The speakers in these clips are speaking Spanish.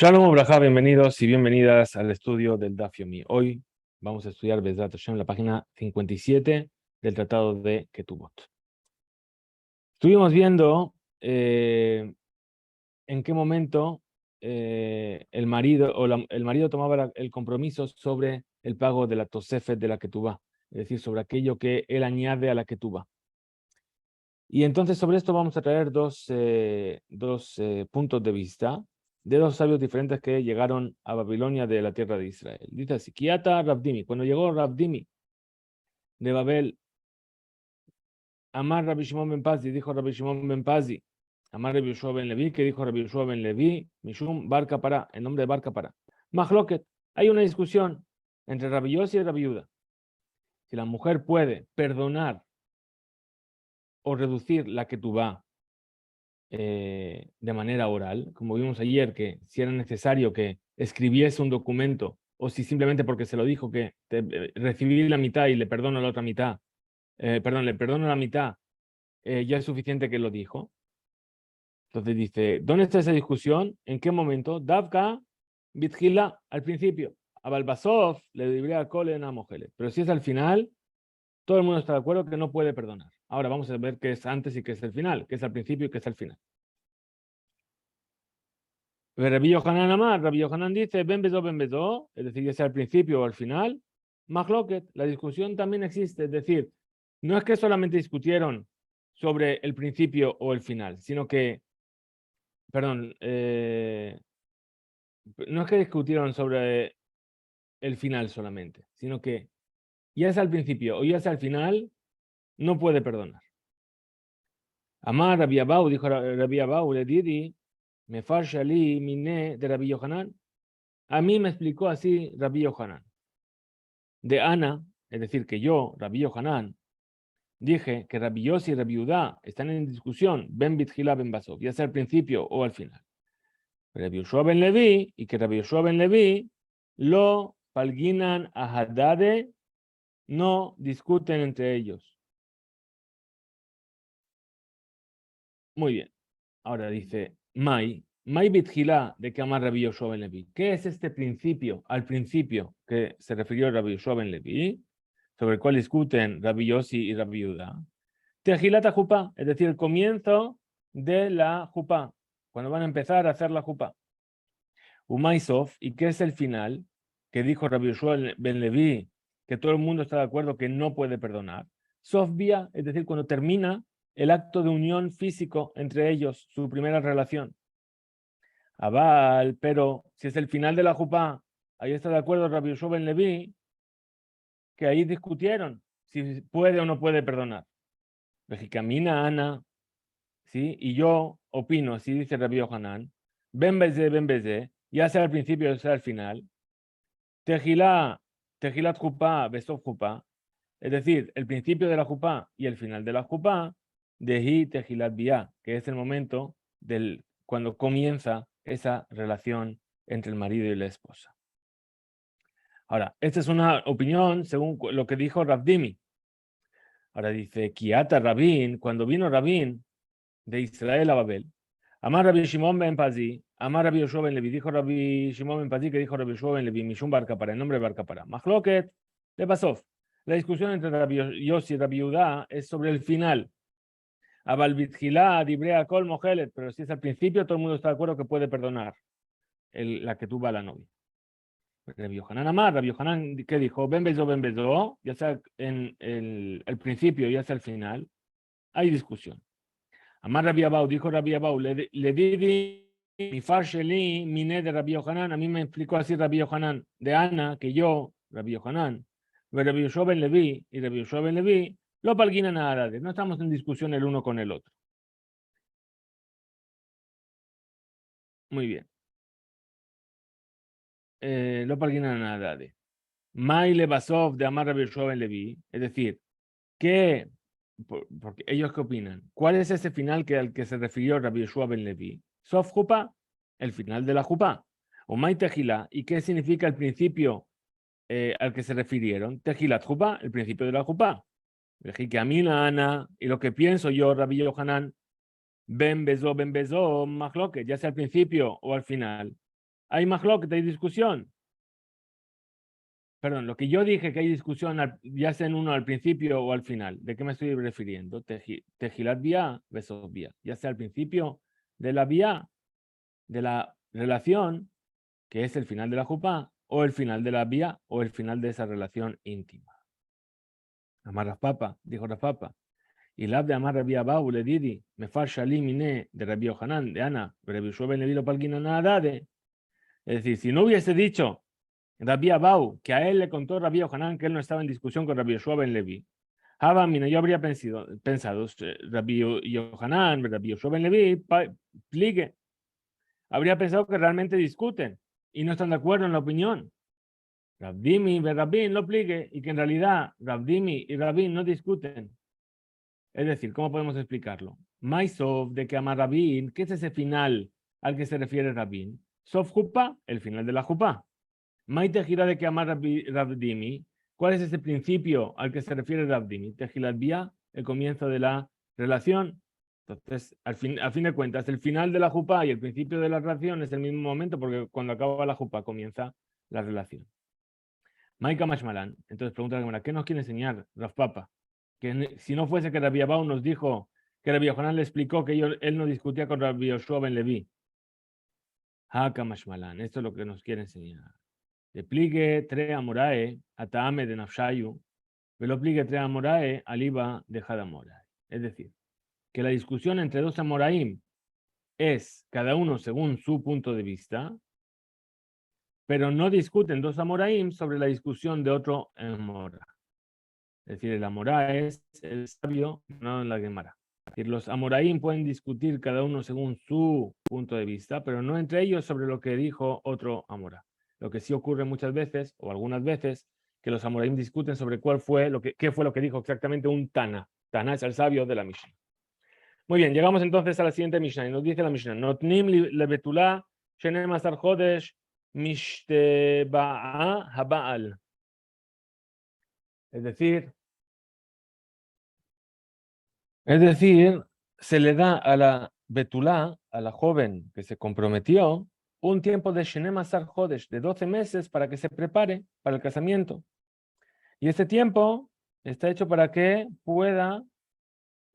Shalom Obraja, bienvenidos y bienvenidas al estudio del Daf Yomi. Hoy vamos a estudiar Bezrat Hashem, la página 57 del Tratado de Ketubot. Estuvimos viendo en qué momento el marido tomaba el compromiso sobre el pago de la Tosefet de la Ketubá, es decir, sobre aquello que él añade a la Ketubá. Y entonces sobre esto vamos a traer dos puntos de vista de dos sabios diferentes que llegaron a Babilonia de la tierra de Israel. Dice así, Kiata Rabdimi, cuando llegó Rabdimi de Babel, Amar Rabbi Shimon ben Pazi, dijo Rabbi Shimon ben Pazi, Amar Rabbi Yoshua ben Levi, que dijo Rabbi Yoshua ben Levi, Mishum Bar Kapara, en nombre de Bar Kapara. Mahloket, hay una discusión entre Rabbi Yossi y Rabbi Yehuda. Si la mujer puede perdonar o reducir la ketubá de manera oral, como vimos ayer, que si era necesario que escribiese un documento, o si simplemente porque se lo dijo que recibí la mitad y le perdono la otra mitad, le perdono la mitad, ya es suficiente que lo dijo. Entonces dice, ¿dónde está esa discusión? ¿En qué momento? Davka, Bitgila, al principio. A Balbasov le diría a Kolen a Mojelet. Pero si es al final, todo el mundo está de acuerdo que no puede perdonar. Ahora vamos a ver qué es antes y qué es el final, qué es al principio y qué es al final. Rabbi Yohanan Amar, Rabbi Yohanan dice, ben bezo, es decir, ya sea al principio o al final, Mahloket, la discusión también existe, es decir, no es que solamente discutieron sobre el principio o el final, sino que, perdón, no es que discutieron sobre el final solamente, sino que ya sea al principio o ya sea al final, no puede perdonar. Amar Rabbi Abau, dijo Rabbi Abau, le didi, me farshali miné de Rabbi Yohanan. A mí me explicó así Rabbi Yohanan. De Ana, es decir, que yo, Rabbi Yohanan, dije que Rabbi Yossi y Rabbi Yehuda están en discusión, ben bitchila ben basov, ya sea al principio o al final. Rabbi Yoshua ben Levi, y que Rabbi Yoshua ben Levi lo palginan a Haddade, no discuten entre ellos. Muy bien. Ahora dice, Mai bitchila de que ama Rabbi Yoshua ben Levi. ¿Qué es este principio, al principio que se refirió Rabbi Yoshua ben Levi, sobre el cual discuten Rabbi Yossi y Rabbi Yehuda? Tejilata Jupá, es decir, el comienzo de la Jupá, cuando van a empezar a hacer la Jupá. Umaisov, ¿y qué es el final? Que dijo Rabbi Yoshua ben Levi, que todo el mundo está de acuerdo que no puede perdonar. Sofbia, es decir, cuando termina el acto de unión físico entre ellos, su primera relación. Abal, pero si es el final de la Jupá, ahí está de acuerdo Rabbi Yoshua ben Levi, que ahí discutieron si puede o no puede perdonar. Camina Ana, ¿sí? Y yo opino, así dice Rabbi Yohanan, ben beze, ya sea al principio o sea al final, tejilat jupá, besov jupá, es decir, el principio de la jupá y el final de la jupá, dehi tejilat biá, que es el momento cuando comienza esa relación entre el marido y la esposa. Ahora, esta es una opinión según lo que dijo Rabdimi. Ahora dice, Kiata Rabin, cuando vino Rabin de Israel a Babel, Amar Rabbi Shimon ben Pazi, Amar Rabbi Yoshua ben Levi, dijo Rabbi Shimon ben Pazi que dijo Rabbi Yoshua ben Levi, Mishum Bar Kapara, en nombre de Bar Kapara. Mahloket de Basov. La discusión entre Rabbi Yossi y Rabbi Yehuda es sobre el final. Abal Bitchilá, Dibrea Kol Mojelet, pero si es al principio, todo el mundo está de acuerdo que puede perdonar la que tuvo a la novia. Rabbi Yohanan Amar, Rabbi Yohanan, ¿qué dijo? Ben bezo, ya sea en el principio, ya sea al final, hay discusión. Amar Rabbi Abau, dijo Rabbi Abau, le di mi farsheli, miné de Rabbi Yohanan, a mí me explicó así Rabbi Yohanan, de Ana, que yo, Rabbi Yohanan, Rabbi Yoshua ben Levi y Rabbi Yoshua ben Levi, lo palguinan a Arades, no estamos en discusión el uno con el otro. Muy bien. Lo palguinan a Arades. Maile Basov de Amar Rabbi Yoshua ben Levi, es decir, que, porque ellos qué opinan, ¿cuál es ese final al que se refirió Rabbi Yoshua ben Levi? Sof Jupá, el final de la Jupá. O Mai Tejilá, ¿y qué significa el principio al que se refirieron? Tejilat Jupá, el principio de la Jupá. Que a mí la Ana, y lo que pienso yo, Rabbi Yohanan, ben bezo, mahloket, ya sea al principio o al final. Hay mahlok, hay discusión. Perdón, lo que yo dije que hay discusión, ya sea en uno al principio o al final. ¿De qué me estoy refiriendo? Tejilat vía, besos vía. Ya sea al principio de la vía, de la relación, que es el final de la jupá, o el final de la vía, o el final de esa relación íntima. Amar Rafpapa, dijo Rafpapa. Y la de Amar Rabbi Abau le didi, me far shalim ine de Rabbi Yohanan, de Ana, Rabbi Yoshua ben Levi lo palguina nada de. Es decir, si no hubiese dicho Rabbi Abau, que a él le contó Rabbi Yohanan que él no estaba en discusión con Rabbi Yoshua ben Levi, Mina, yo habría pensado Rabbi Yohanan, Rabbi Yoshua ben Levi, pligue, habría pensado que realmente discuten y no están de acuerdo en la opinión. Rabdimi y Rabin lo pligue y que en realidad Rabdimi y Rabin no discuten. Es decir, ¿cómo podemos explicarlo? Maisov de que ama Rabin, ¿qué es ese final al que se refiere Rabin? Sof Jupa, el final de la Jupa. Mai Tejira de que ama Rabdimi, ¿cuál es ese principio al que se refiere Rabdimi? Tejilat Bia, el comienzo de la relación. Entonces, a fin de cuentas, el final de la Jupa y el principio de la relación es el mismo momento porque cuando acaba la Jupa comienza la relación. Maika Mashmalan, entonces pregunta la Gemara, ¿qué nos quiere enseñar Rav Papa? Que si no fuese que Rabbi Abau nos dijo que Rabbi Yohanan le explicó que él no discutía con Rabbi Yoshua ben Levi. Haka Mashmalan, esto es lo que nos quiere enseñar. Le pligue tre amorae ataame de nafshayu, me lo pligue tre amorae aliba de hadamorae. Es decir, que la discusión entre dos amoraim es cada uno según su punto de vista, pero no discuten dos amoraim sobre la discusión de otro amora. Es decir, el amorá es el sabio, no en la Gemara. Es decir, los amoraim pueden discutir cada uno según su punto de vista, pero no entre ellos sobre lo que dijo otro amorá. Lo que sí ocurre muchas veces, o algunas veces, que los amoraim discuten sobre qué fue lo que dijo exactamente un Tana. Tana es el sabio de la Mishnah. Muy bien, llegamos entonces a la siguiente Mishnah. Y nos dice la Mishnah, Notnim lebetulá shenem asar chodesh mishteba'a haba'al. Es decir, se le da a la Betulá, a la joven que se comprometió, un tiempo de Shenem Asar Jodesh, de 12 meses, para que se prepare para el casamiento. Y este tiempo está hecho para que pueda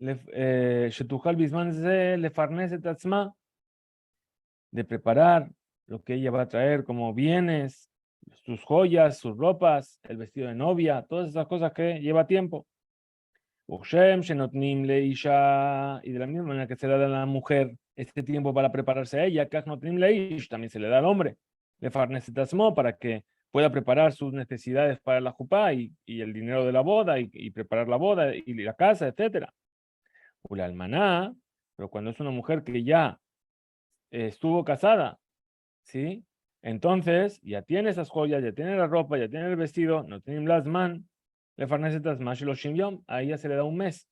Shetuchal Bisman Ze Lefarneset Atzma, de preparar lo que ella va a traer como bienes, sus joyas, sus ropas, el vestido de novia, todas esas cosas que lleva tiempo. Y de la misma manera que se le da a la mujer este tiempo para prepararse a ella, también se le da al hombre. Le farnecetasmo para que pueda preparar sus necesidades para la jupá y el dinero de la boda y preparar la boda y la casa, etc. La almaná, pero cuando es una mujer que ya estuvo casada, ¿sí? Entonces ya tiene esas joyas, ya tiene la ropa, ya tiene el vestido, no tiene las man, le farnecetasmo, a ella se le da un mes.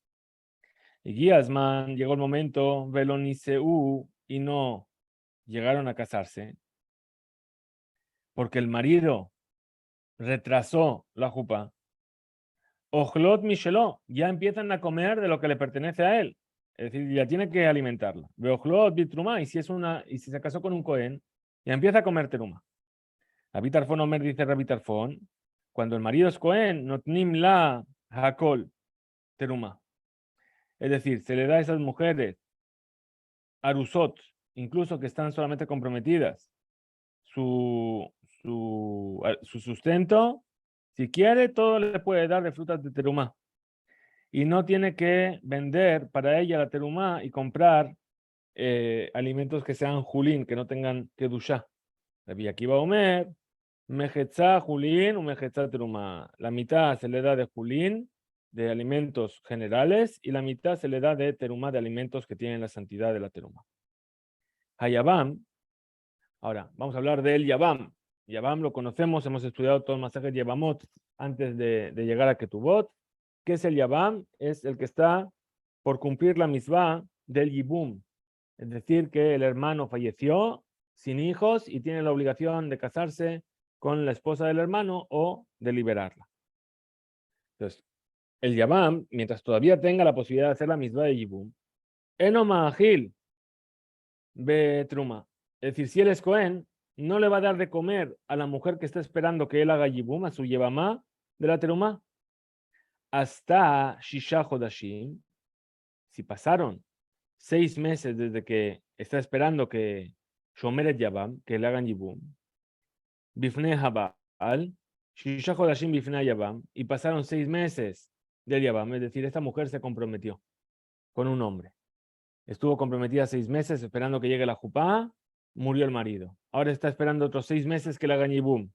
Y Guíasman llegó el momento, Veloniseu, y no llegaron a casarse, porque el marido retrasó la jupa. Ojlot Micheló, ya empiezan a comer de lo que le pertenece a él. Es decir, ya tiene que alimentarla. Veojlot Bitruma, y si se casó con un Cohen, ya empieza a comer teruma. Abitarfón Omer dice Rabitarfón, cuando el marido es Cohen, notnim la hakol teruma. Es decir, se le da a esas mujeres arusot, incluso que están solamente comprometidas, su sustento, si quiere, todo le puede dar de frutas de terumá. Y no tiene que vender para ella la terumá y comprar alimentos que sean julín, que no tengan kedushá. Rabbi Akiva Omer, mejetzá julín o mejetzá terumá. La mitad se le da de julín, de alimentos generales, y la mitad se le da de terumá, de alimentos que tienen la santidad de la terumá. Hayabam, ahora vamos a hablar del Yabam. Yabam lo conocemos, hemos estudiado todo el masaje de Yabamot antes de llegar a Ketubot. ¿Qué es el Yabam? Es el que está por cumplir la misvá del Yibum. Es decir, que el hermano falleció sin hijos y tiene la obligación de casarse con la esposa del hermano o de liberarla. Entonces, el Yabam, mientras todavía tenga la posibilidad de hacer la misvá de Yibum, Eno Mahil Betruma. Es decir, si él es Cohen, no le va a dar de comer a la mujer que está esperando que él haga yibum, a su yevamá de la terumá, hasta Shisha Hodashim, si pasaron 6 meses desde que está esperando que Shomeret Yabam, que le hagan yibum, Bifnei Habal, Shisha Hodashim Bifnei Yabam, y pasaron 6 meses del Yabam, es decir, esta mujer se comprometió con un hombre. Estuvo comprometida 6 meses esperando que llegue la jupá, murió el marido. Ahora está esperando otros 6 meses que le hagan yibum.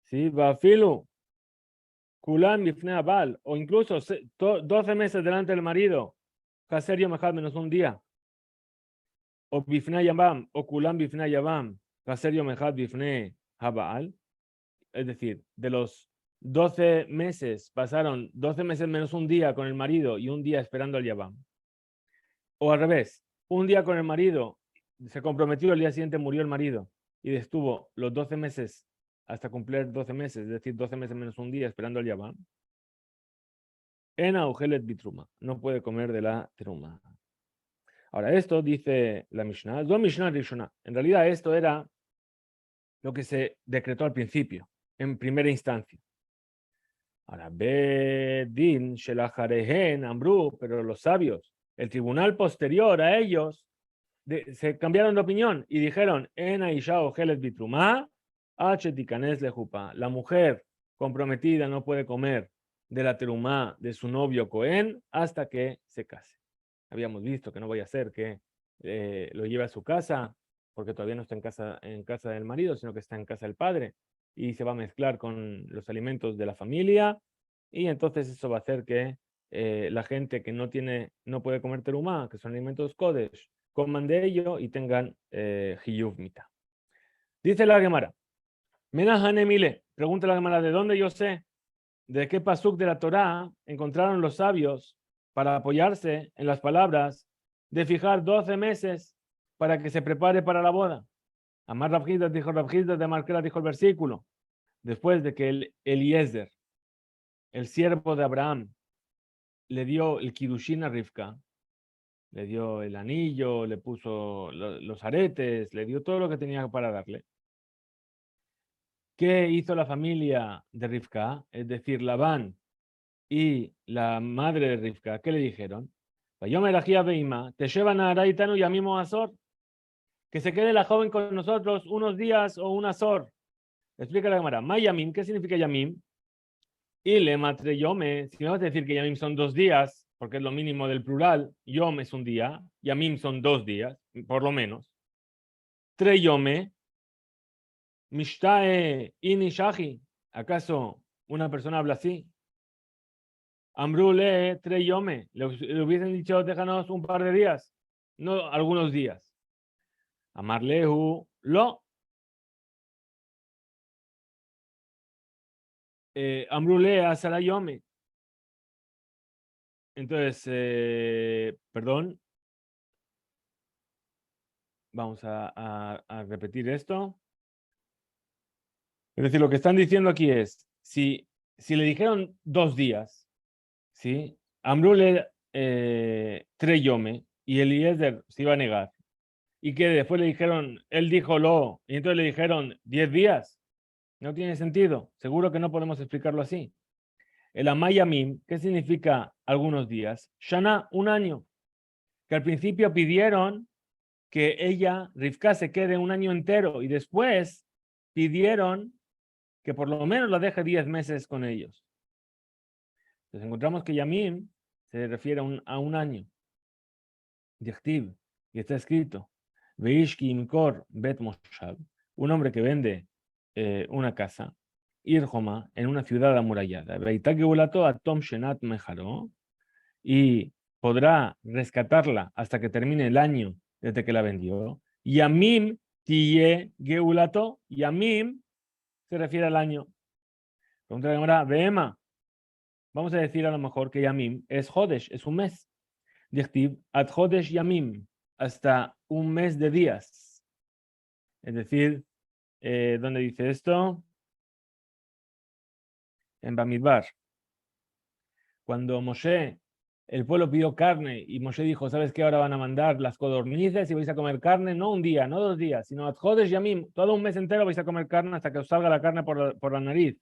¿Sí? Bafilu, Kulan Bifnei Habal, o incluso 12 meses delante del marido, Haser Yom Echad menos un día. O Bifnei Yabam, o Kulan Bifnei Yabam, Haser Yom Echad Bifnei Habal. Es decir, de los 12 meses, pasaron 12 meses menos un día con el marido y un día esperando al Yabam. O al revés, un día con el marido, se comprometió, el día siguiente murió el marido y estuvo los 12 meses hasta cumplir 12 meses, es decir, 12 meses menos un día esperando al Yabam. En Augelet Bitruma, no puede comer de la truma. Ahora, esto dice la Mishnah, es Mishnah Rishonah. En realidad, esto era lo que se decretó al principio, en primera instancia. Ahora, Bedin, Shelajarehen, Ambrú, pero los sabios, el tribunal posterior a ellos, se cambiaron de opinión y dijeron, En Aisha Ojelet Bitruma, Achetikanes Lejupa. La mujer comprometida no puede comer de la terumá de su novio Cohen hasta que se case. Habíamos visto que no voy a hacer que lo lleve a su casa, porque todavía no está en casa del marido, sino que está en casa del padre, y se va a mezclar con los alimentos de la familia, y entonces eso va a hacer que la gente que no puede comer terumá, que son alimentos kodesh, coman de ello y tengan hiyuv mita. Dice la Gemara, Menahanemile, pregunta la Gemara, ¿de dónde yo sé? ¿De qué pasuk de la Torá encontraron los sabios para apoyarse en las palabras de fijar 12 meses para que se prepare para la boda? Amar Rabjida dijo Rabjida, de Marquera dijo el versículo, después de que el Eliezer, el siervo de Abraham, le dio el kidushin a Rivka, le dio el anillo, le puso los aretes, le dio todo lo que tenía para darle. ¿Qué hizo la familia de Rivka? Es decir, Labán y la madre de Rivka, ¿qué le dijeron? Te llevan a Araitanu y a Mimo Azor, que se quede la joven con nosotros unos días o un Azor. Explica la Gemara, Mayamim, ¿qué significa Yamim? Y le matre Yome, si me vas a decir que Yamim son 2 días, porque es lo mínimo del plural, Yom es un día, Yamim son 2 días, por lo menos. Tre Yome, Mishtae Inishahi, ¿acaso una persona habla así? Ambrule, 3 yome. Le hubiesen dicho, déjanos un par de días, no algunos días. Amarlehu, lo. Ambrule, asara yome. Entonces, perdón. Vamos a repetir esto. Es decir, lo que están diciendo aquí es, si le dijeron 2 días, ¿sí? Ambrule, 3 yome, y Eliezer se iba a negar, y que después le dijeron, él dijo lo, y entonces le dijeron 10 días. No tiene sentido. Seguro que no podemos explicarlo así. El Amayamim, ¿qué significa algunos días? Shana, un año. Que al principio pidieron que ella, Rivka, se quede un año entero y después pidieron que por lo menos la deje 10 meses con ellos. Entonces encontramos que Yamim se refiere a un año. Dichtiv, y está escrito, Veishki imkor bet moshav, un hombre que vende una casa, Irjoma, en una ciudad amurallada, Atom Shenat Mejaro, y podrá rescatarla hasta que termine el año desde que la vendió. Yamim Tiye Geulato, Yamim se refiere al año. Pregunta la Gemara, Behema, vamos a decir a lo mejor que Yamim es Hodesh, es un mes. Dichtiv, Ad Hodesh Yamim, hasta un mes de días. Es decir, ¿dónde dice esto? En Bamidbar. Cuando Moshe el pueblo pidió carne y Moshe dijo, ¿sabes qué? Ahora van a mandar las codornices y vais a comer carne, no un día, no 2 días, sino Adjodesh Yamim, todo un mes entero vais a comer carne hasta que os salga la carne por la nariz.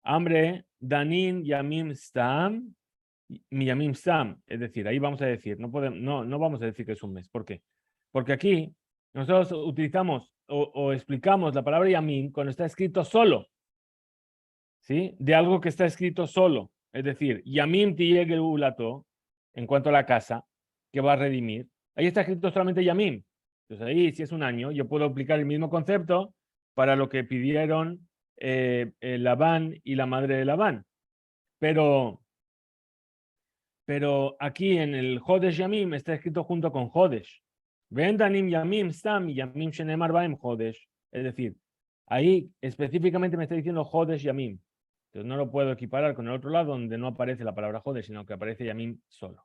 Hambre, Danin Yamim Stam, Yamim Stam, es decir, ahí vamos a decir, no vamos a decir que es un mes. ¿Por qué? Porque aquí nosotros utilizamos o explicamos la palabra Yamim cuando está escrito solo, ¿sí? De algo que está escrito solo. Es decir, Yamim Tiyegel Ulato, en cuanto a la casa, que va a redimir. Ahí está escrito solamente Yamim. Entonces ahí, si es un año, yo puedo aplicar el mismo concepto para lo que pidieron Labán y la madre de Labán. Pero aquí en el Jodesh Yamim está escrito junto con Jodesh. Vendanim Yamim Stam Yamim Shenemar Baem Jodesh. Es decir, ahí específicamente me está diciendo Jodesh Yamim. Entonces no lo puedo equiparar con el otro lado donde no aparece la palabra Jodesh, sino que aparece Yamim solo.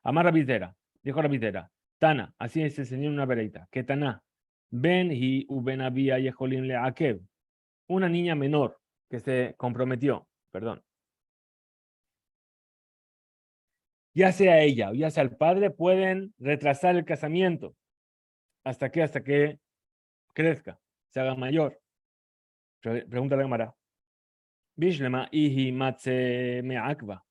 Amar Rabitera, dijo Rabitera, Tana, así se enseñó una vereita, que Tana, Ben hi uben abia yeholim le akev, una niña menor que se comprometió, perdón, ya sea ella o ya sea el padre, pueden retrasar el casamiento. ¿Hasta qué? Hasta que crezca, se haga mayor. Pregunta la Gemara. Bishlema ihi matze me'akva.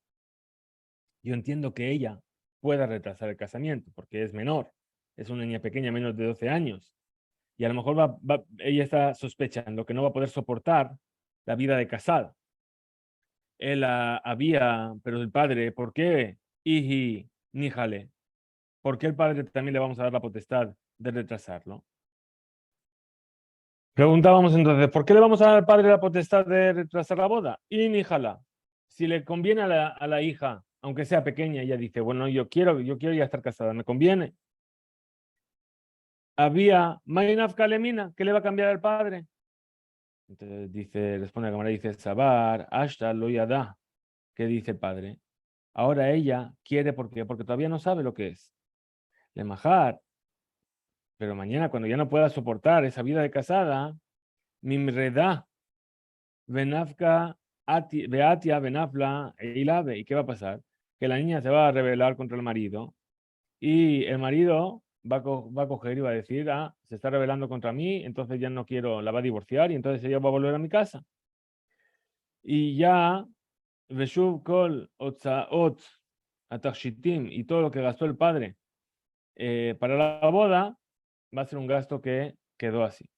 Yo entiendo que ella pueda retrasar el casamiento porque es menor, es una niña pequeña, menos de 12 años. Y a lo mejor ella está sospechando que no va a poder soportar la vida de casada. Él pero el padre, ¿por qué? Ihi níjale. ¿Por qué el padre también le vamos a dar la potestad de retrasarlo? Preguntábamos entonces, ¿por qué le vamos a dar al padre la potestad de retrasar la boda? Y níjala. Si le conviene a la hija, aunque sea pequeña, ella dice, bueno, yo quiero ya estar casada, me conviene. Había Mainaf Kalemina, ¿qué le va a cambiar al padre? Entonces responde la cámara, dice, Sabar, Ashta, Loyada. ¿Qué dice el padre? Ahora ella quiere, ¿por qué? Porque todavía no sabe lo que es. Le majar, pero mañana cuando ya no pueda soportar esa vida de casada, Mimreda, Benafka, Beatia, Benafla, Eilabe. ¿Y qué va a pasar? Que la niña se va a rebelar contra el marido y el marido va a coger y va a decir, se está rebelando contra mí, entonces ya no quiero, la va a divorciar y entonces ella va a volver a mi casa. Y ya, Veshuv Kol, Otzaot, Atakshitim y todo lo que gastó el padre para la boda, va a ser un gasto que quedó así.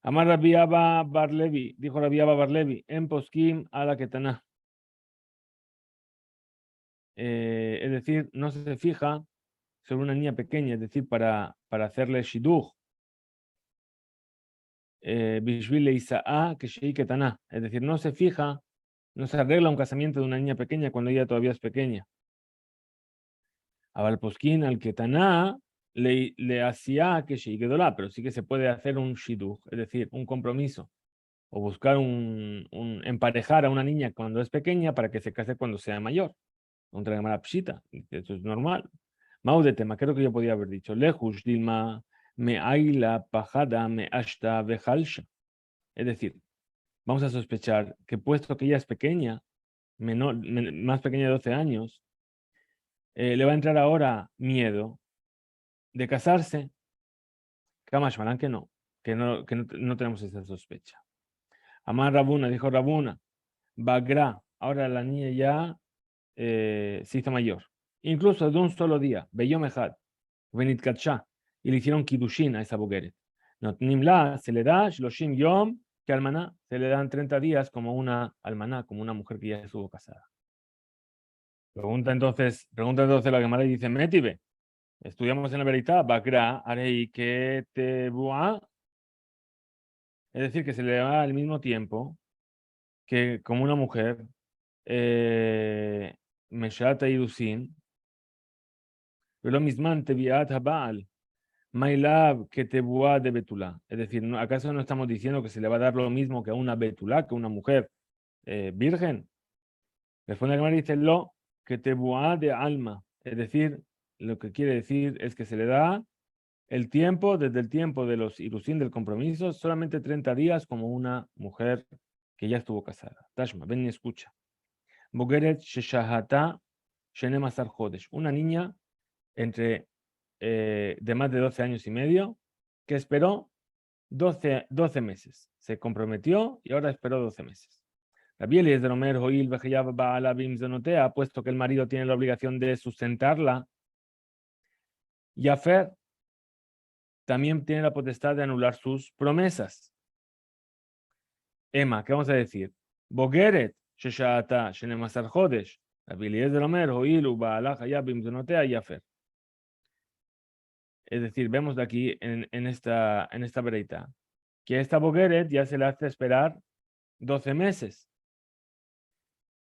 Amar Rabbi Abba Bar Levi, dijo Rabbi Abba Bar Levi, en poskim a la ketaná. Es decir, no se fija sobre una niña pequeña, es decir, para hacerle shidduch, bishvil Isaá que shei ketaná. Es decir, no se fija, no se arregla un casamiento de una niña pequeña cuando ella todavía es pequeña. Abal poskin al ketaná le hacía que shei gedolá, pero sí que se puede hacer un shidduch, es decir, un compromiso o buscar emparejar a una niña cuando es pequeña para que se case cuando sea mayor. Contra la mala pshita, eso es normal. Mau de tema, creo que yo podía haber dicho, lejus dilma me aila pajada me ashta vejalsha. Es decir, vamos a sospechar que puesto que ella es pequeña, más pequeña de 12 años, le va a entrar ahora miedo de casarse. Kamashmaran que no tenemos esa sospecha. Amar Rabuna, dijo Rabuna, Bagra, ahora la niña ya se hizo mayor. Incluso de un solo día, Beyom Echad, Benit Katsha, y le hicieron Kidushin a esa Bogeret. Notnimla se le da Shloshim Yom, que almaná se le dan 30 días como una almaná, como una mujer que ya estuvo casada. Pregunta entonces la Gemara y dice, Metibe, estudiamos en la verita, Bakra, Arei, que te bua, es decir, que se le da al mismo tiempo que como una mujer, Meshata Idusin, pero misman tebiat habal, mailab que tebuá de betulá. Es decir, ¿acaso no estamos diciendo que se le va a dar lo mismo que a una betulá, que a una mujer virgen? Responde el dice lo que tebuá de alma. Es decir, lo que quiere decir es que se le da el tiempo, desde el tiempo de los ilusín del compromiso, solamente 30 días como una mujer que ya estuvo casada. Tashma, ven y escucha. Bogeret Sheshahata Shenem Asar Jodesh. Una niña de más de 12 años y medio que esperó 12 meses. Se comprometió y ahora esperó 12 meses. Rabbi Eliezer Omer Hoil Vejeyav Ba'ala Bimzonotea, puesto que el marido tiene la obligación de sustentarla, Yafer también tiene la potestad de anular sus promesas. Emma, ¿qué vamos a decir? Bogeret Sheshata Shenem Asar Jodesh. Rabbi Eliezer Omer Hoil Ba'ala Hayab Bimzonotea Yafer. Es decir, vemos de aquí en esta vereita que esta Bogeret ya se le hace esperar 12 meses.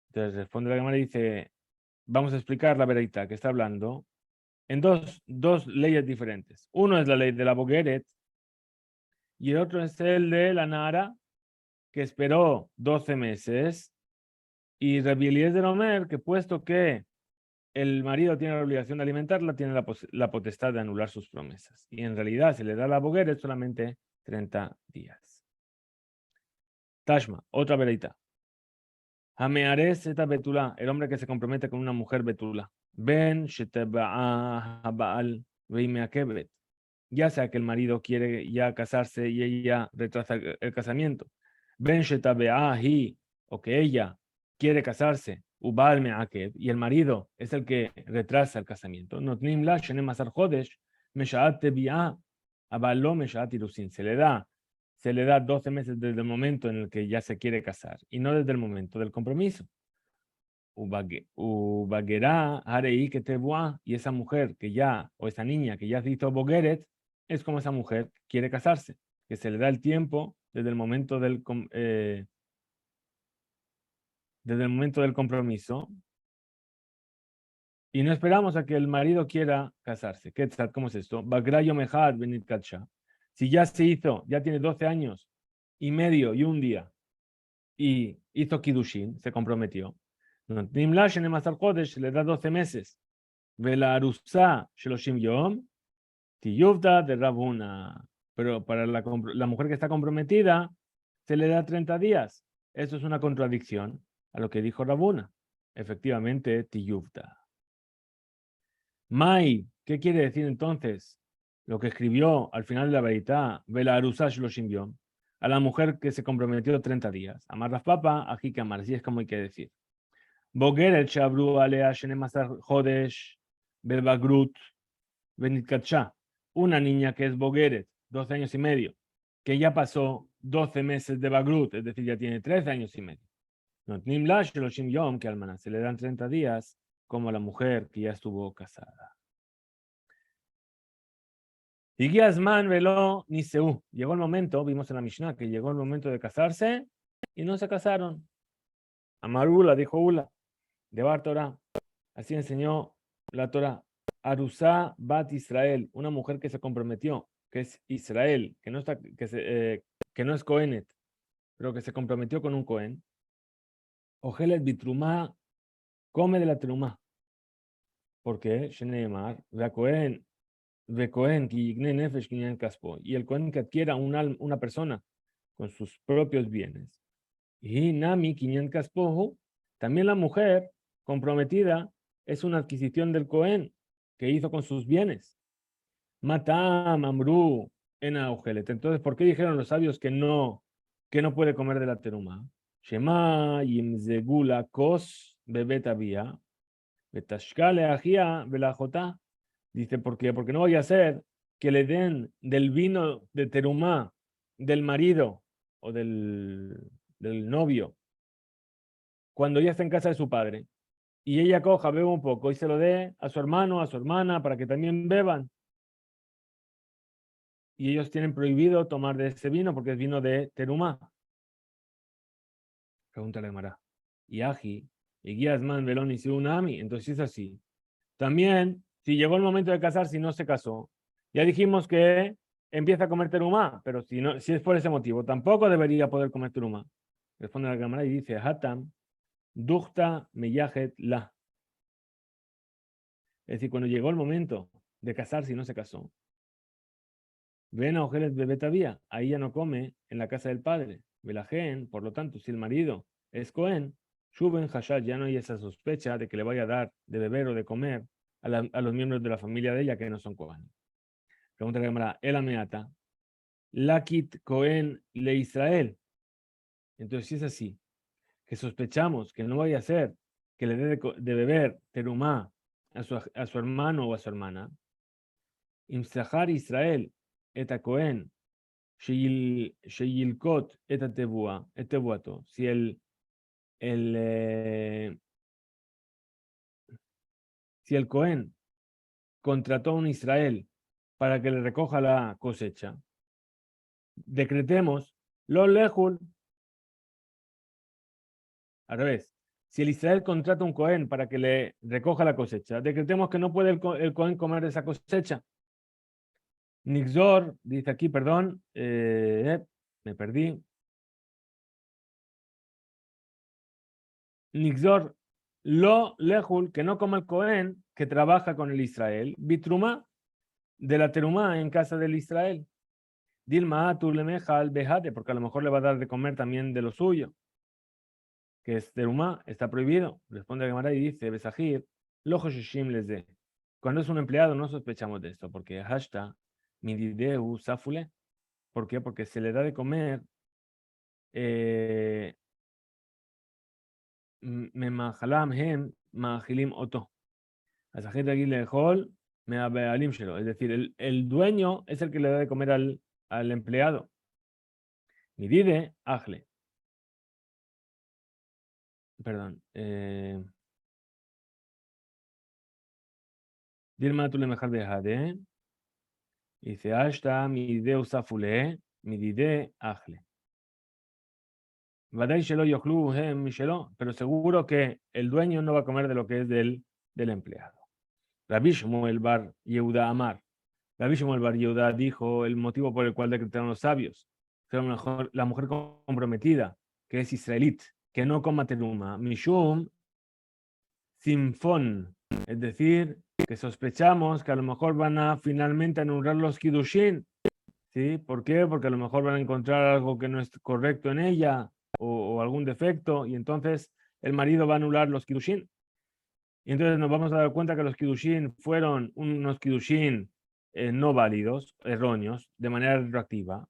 Entonces responde la Gemara y dice, vamos a explicar la vereita que está hablando en dos leyes diferentes. Uno es la ley de la Bogeret y el otro es el de la Nara, que esperó 12 meses, y Rabbi Eliezer Omer, que puesto que el marido tiene la obligación de alimentarla, tiene la potestad de anular sus promesas. Y en realidad se le da a la Bogeret solamente 30 días. Tashma, otra vereita. Hameares eta betula, el hombre que se compromete con una mujer betula. Ben sheteba'a haba'al veimeakebet. Ya sea que el marido quiere ya casarse y ella retrasa el casamiento. Ben shetabe'a hi, o que ella quiere casarse, ubal me'akeb, y el marido es el que retrasa el casamiento. Notnim la shenem asar jodesh, mesha'at tebi'a, abal lo mesha'at irusin. Se le da 12 meses desde el momento en el que ya se quiere casar y no desde el momento del compromiso. Ubagerá, harei que te y esa mujer que ya, o esa niña que ya se hizo bogueret, es como esa mujer que quiere casarse, que se le da el tiempo desde el momento del compromiso y no esperamos a que el marido quiera casarse. ¿Qué tal? ¿Cómo es esto? Bagrayo mejad benit kacha. Si ya se hizo, ya tiene 12 años y medio y un día y hizo Kiddushin, se comprometió. Nimla shenem asar chodesh, le da 12 meses. Vela arusa sheloshim yom, tiyuvda de Rabuna. Pero para la mujer que está comprometida, se le da 30 días. Eso es una contradicción a lo que dijo Rabuna. Efectivamente, tiyuvda. Mai, ¿qué quiere decir entonces? Lo que escribió al final de la Beitá, Vela arusa sheloshim yom, a la mujer que se comprometió 30 días. Amar las papas, aquí que amar, así es como hay que decir. Bogeret shabru alea shenem asar jodesh belbagrut benitkatsha. Una niña que es Bogeret, 12 años y medio, que ya pasó 12 meses de Bagrut, es decir, ya tiene 13 años y medio. Notnim la sheloshim yom, que almana, se le dan 30 días como a la mujer que ya estuvo casada. Higiasman velo niseu. Llegó el momento, vimos en la Mishnah, que llegó el momento de casarse y no se casaron. Amarula, dijo Ula, de Bar Torah. Así enseñó la Torah. Arusá Bat Israel, una mujer que se comprometió, que es Israel, que no es Cohenet, pero que se comprometió con un Cohen. Ojelet bitrumá, come de la trumá. ¿Por qué? Sheneemar, ve Cohen, ki yigne nefesh kinyan kaspo. Y el Cohen que adquiera una persona con sus propios bienes. Y nami kinyan kaspo, también la mujer comprometida es una adquisición del Cohen que hizo con sus bienes. Matam, Amru, en Augelet. Entonces, ¿por qué dijeron los sabios que no puede comer de la teruma? Shema yimzegula kos bebetavia, betashkale ajia belajota. Dice, ¿por qué? Porque no vaya a ser que le den del vino de terumá del marido o del novio cuando ya está en casa de su padre y ella coja, beba un poco y se lo dé a su hermano, a su hermana para que también beban. Y ellos tienen prohibido tomar de ese vino porque es vino de terumá. Pregúntale a Mara. Y Aji, y Guiasman, Belón y Siunami. Entonces es así. También, si llegó el momento de casarse y no se casó, ya dijimos que empieza a comer terumá, pero si es por ese motivo, tampoco debería poder comer terumá. Responde la cámara y dice, Hatam, Duchta Meyajet La. Es decir, cuando llegó el momento de casarse y no se casó, ven a Ojeles Bebetavía, ahí ya no come en la casa del padre. Velajen, por lo tanto, si el marido es Cohen, Shuben Hashad, ya no hay esa sospecha de que le vaya a dar de beber o de comer a los miembros de la familia de ella que no son Kohanim. Pregunta la Gemara, el Ameata, Lakit Cohen le Israel. Entonces, si es así, que sospechamos que no vaya a ser que le dé de beber terumá a su hermano o a su hermana, Imsahar Israel eta Cohen Sheyilkot eta tebuato. Si si el Cohen contrató a un Israel para que le recoja la cosecha, decretemos lo lejul. Al revés, si el Israel contrata a un Cohen para que le recoja la cosecha, decretemos que no puede el Cohen comer de esa cosecha. Nixor, dice aquí, perdón, me perdí. Nixor, lo lejul, que no coma el Cohen que trabaja con el Israel, bitrumá, de la terumá en casa del Israel. Dilma tu lemeja al bejate, porque a lo mejor le va a dar de comer también de lo suyo, que es terumá, está prohibido. Responde a Gemara y dice, Besajir, lo joshishim les de. Cuando es un empleado no sospechamos de esto, porque hashtag midideu safule. ¿Por qué? Porque se le da de comer memahalam hem mahilim oto. A esa gente aquí le hol me abealim shelo. Es decir, el dueño es el que le da de comer al empleado. Midide ajle. Perdón. Dilma tu le mejal bejade. Dice, hasta midideu safule, midide ajle. Vadai shelo yochlu hem mishelo. Pero seguro que el dueño no va a comer de lo que es del empleado. Rabbi Shmuel bar Yehuda Amar. Rabbi Shmuel bar Yehuda dijo el motivo por el cual decretaron los sabios. La mujer comprometida, que es israelita, que no coma teruma. Mishum Simfon. Es decir, que sospechamos que a lo mejor van a finalmente anular los Kiddushin. ¿Sí? ¿Por qué? Porque a lo mejor van a encontrar algo que no es correcto en ella o algún defecto y entonces el marido va a anular los Kiddushin. Y entonces nos vamos a dar cuenta que los Kiddushin fueron unos Kiddushin no válidos, erróneos, de manera retroactiva.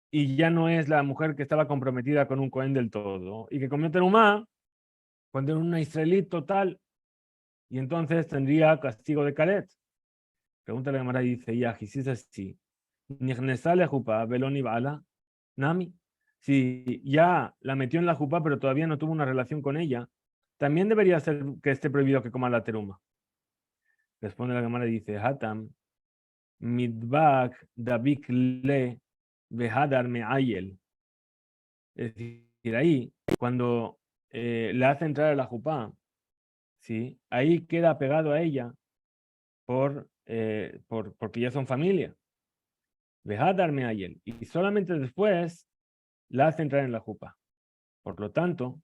Y ya no es la mujer que estaba comprometida con un Cohen del todo. Y que comió terumá cuando era una israelí total. Y entonces tendría castigo de Karet. Pregunta la Gemara y dice, Yaji, si es así. Nihnesale jupa, veloni bala, nami. Si ya la metió en la jupa, pero todavía no tuvo una relación con ella, también debería ser que esté prohibido que coma la teruma. Responde la Gemara y dice, Hatam, midbak dabik le vehadar me'ayel. Es decir, ahí, cuando le hace entrar a la jupá, ¿sí? Ahí queda pegado a ella porque ya son familia. Vehadar me'ayel. Y solamente después la hace entrar en la jupá. Por lo tanto,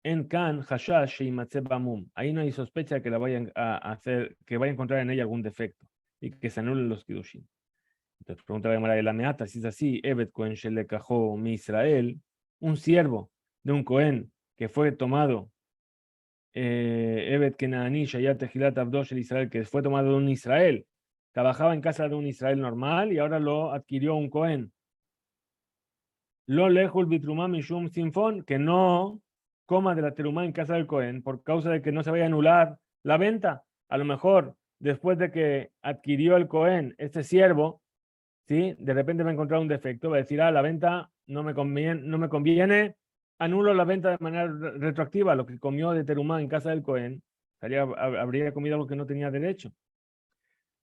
en Kan, Hashash y Matzebamum. Ahí no hay sospecha de que la vayan a hacer, que vaya a encontrar en ella algún defecto y que se anulen los Kiddushin. Entonces pregunta la Gemara de la Meata, si es así, Evet Cohen Shelekajó mi Israel, un siervo de un Cohen que fue tomado, Evet Kenaani Shayat Tejilat Abdosh el Israel, que fue tomado de un Israel, trabajaba en casa de un Israel normal y ahora lo adquirió un Cohen. Lo lejul bitrumá mishum sinfón, que no coma de la terumá en casa del Cohen por causa de que no se vaya a anular la venta. A lo mejor después de que adquirió el Cohen este siervo, ¿sí? De repente va a encontrar un defecto, va a decir, la venta no me conviene, anulo la venta de manera retroactiva, lo que comió de terumá en casa del Cohen, habría comido algo que no tenía derecho.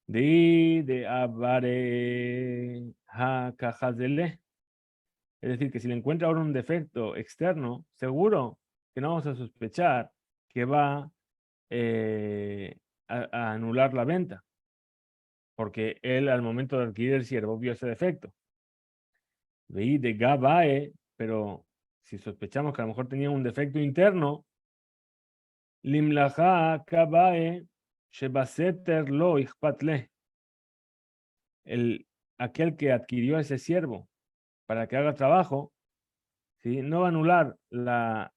De abare ha cajazele. Es decir, que si le encuentra ahora un defecto externo, seguro que no vamos a sospechar que va a anular la venta, porque él al momento de adquirir el siervo vio ese defecto. Veí de Gabae, pero si sospechamos que a lo mejor tenía un defecto interno, Limlaja Kabae Shebaseter lo ichpatle. Aquel que adquirió ese siervo para que haga trabajo, ¿sí? No va a anular la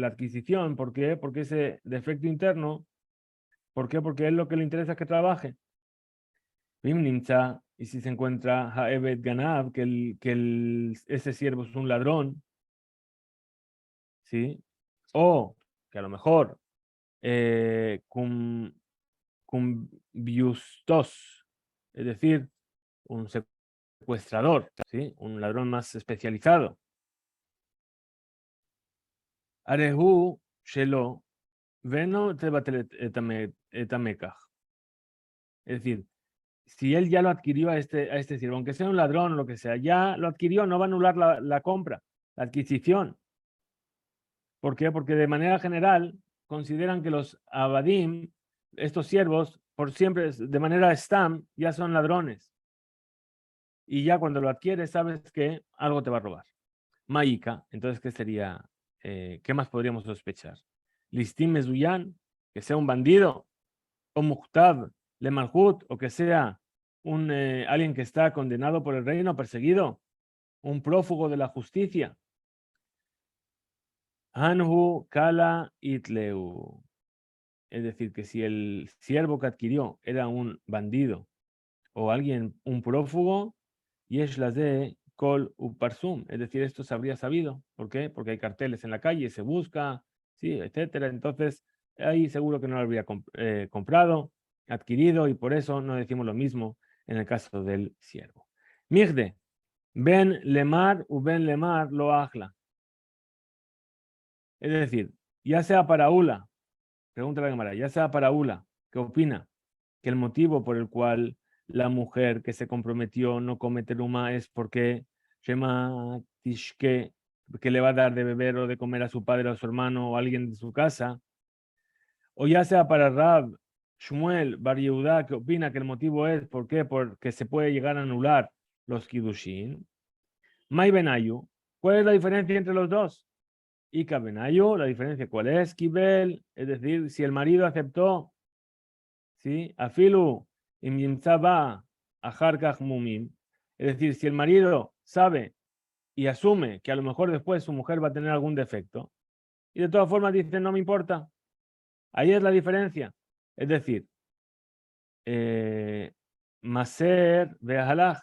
adquisición. ¿Por qué? Porque ese defecto interno, ¿por qué? Porque es lo que le interesa que trabaje. Y si se encuentra Ha'ebed Ganav, ese siervo es un ladrón, ¿sí? O que a lo mejor cum biustos, es decir, un secuestrador, ¿sí? Un ladrón más especializado. Arehu shelo veno tebatel etamekach. Es decir, si él ya lo adquirió a este siervo, aunque sea un ladrón o lo que sea, ya lo adquirió, no va a anular la compra, la adquisición. ¿Por qué? Porque de manera general consideran que los abadim, estos siervos, por siempre, de manera stam, ya son ladrones. Y ya cuando lo adquieres, sabes que algo te va a robar. Maika, entonces, ¿qué sería? ¿Qué más podríamos sospechar? Listim mezuyan, que sea un bandido, o muhtab, le malhut, o que sea alguien que está condenado por el reino, perseguido, un prófugo de la justicia. Anhu kala itleu. Es decir, que si el siervo que adquirió era un bandido o alguien, un prófugo, yesh las de kol uparsum. Es decir, esto se habría sabido. ¿Por qué? Porque hay carteles en la calle, se busca, sí, etcétera. Entonces, ahí seguro que no lo habría comprado, adquirido, y por eso no decimos lo mismo en el caso del siervo. Migde, ben lemar u ben lemar lo ajla. Es decir, ya sea para Ula, pregunta la cámara, ya sea para Ula, ¿qué opina? Que el motivo por el cual la mujer que se comprometió no come teruma es porque Shema Tishke, que le va a dar de beber o de comer a su padre o a su hermano o a alguien de su casa, o ya sea para Rab, Shmuel, Bar Yehuda, que opina que el motivo es ¿por qué? Porque se puede llegar a anular los Kiddushin. Mai Benayu, ¿cuál es la diferencia entre los dos? Y Benayu, la diferencia ¿cuál es? Kibel, es decir, si el marido aceptó, ¿sí? Afilu imyimtzaba aharkach mumim, es decir, si el marido sabe y asume que a lo mejor después su mujer va a tener algún defecto, y de todas formas dice, no me importa, ahí es la diferencia. Es decir, maser ve'ahalach,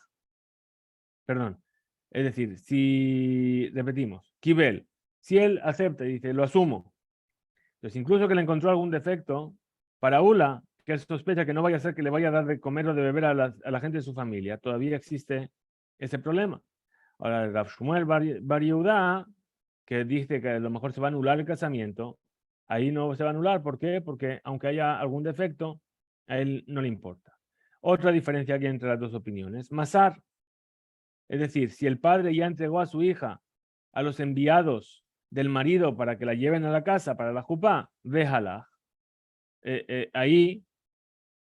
perdón, es decir, si, repetimos, kibel, si él acepta y dice, lo asumo, pues incluso que le encontró algún defecto, para Ula, que él sospecha que no vaya a ser que le vaya a dar de comer o de beber a la gente de su familia, todavía existe ese problema. Ahora, el Rav Shmuel Bar Yehuda, que dice que a lo mejor se va a anular el casamiento, ahí no se va a anular. ¿Por qué? Porque aunque haya algún defecto, a él no le importa. Otra diferencia aquí entre las dos opiniones. Masar, es decir, si el padre ya entregó a su hija a los enviados del marido para que la lleven a la casa para la jupá, déjala. Ahí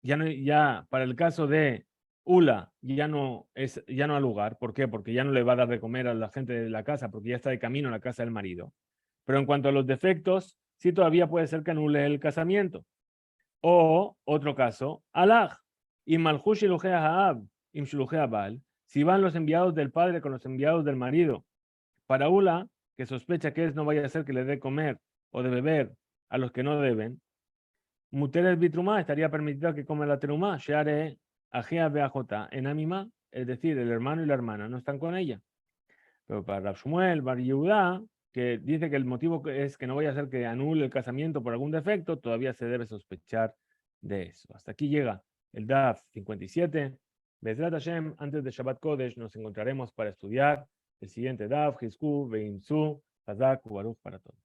ya para el caso de Ula ya no ha lugar. ¿Por qué? Porque ya no le va a dar de comer a la gente de la casa, porque ya está de camino a la casa del marido. Pero en cuanto a los defectos, sí todavía puede ser que anule el casamiento. O otro caso, Alaj, Imalhush Haab, Bal, si van los enviados del padre con los enviados del marido, para Ula, que sospecha que no vaya a ser que le dé comer o de beber a los que no deben, Muteres bitrumá estaría permitido que come la terumá, Share Ajea Beajota, en Amima, es decir, el hermano y la hermana no están con ella. Pero para Rav Shmuel, Bar Yehuda, que dice que el motivo es que no vaya a ser que anule el casamiento por algún defecto, todavía se debe sospechar de eso. Hasta aquí llega el DAF 57. Bezrat Hashem, antes de Shabbat Kodesh, nos encontraremos para estudiar el siguiente DAF, Hizku, Beimsu, Hazak, Baruch para todos.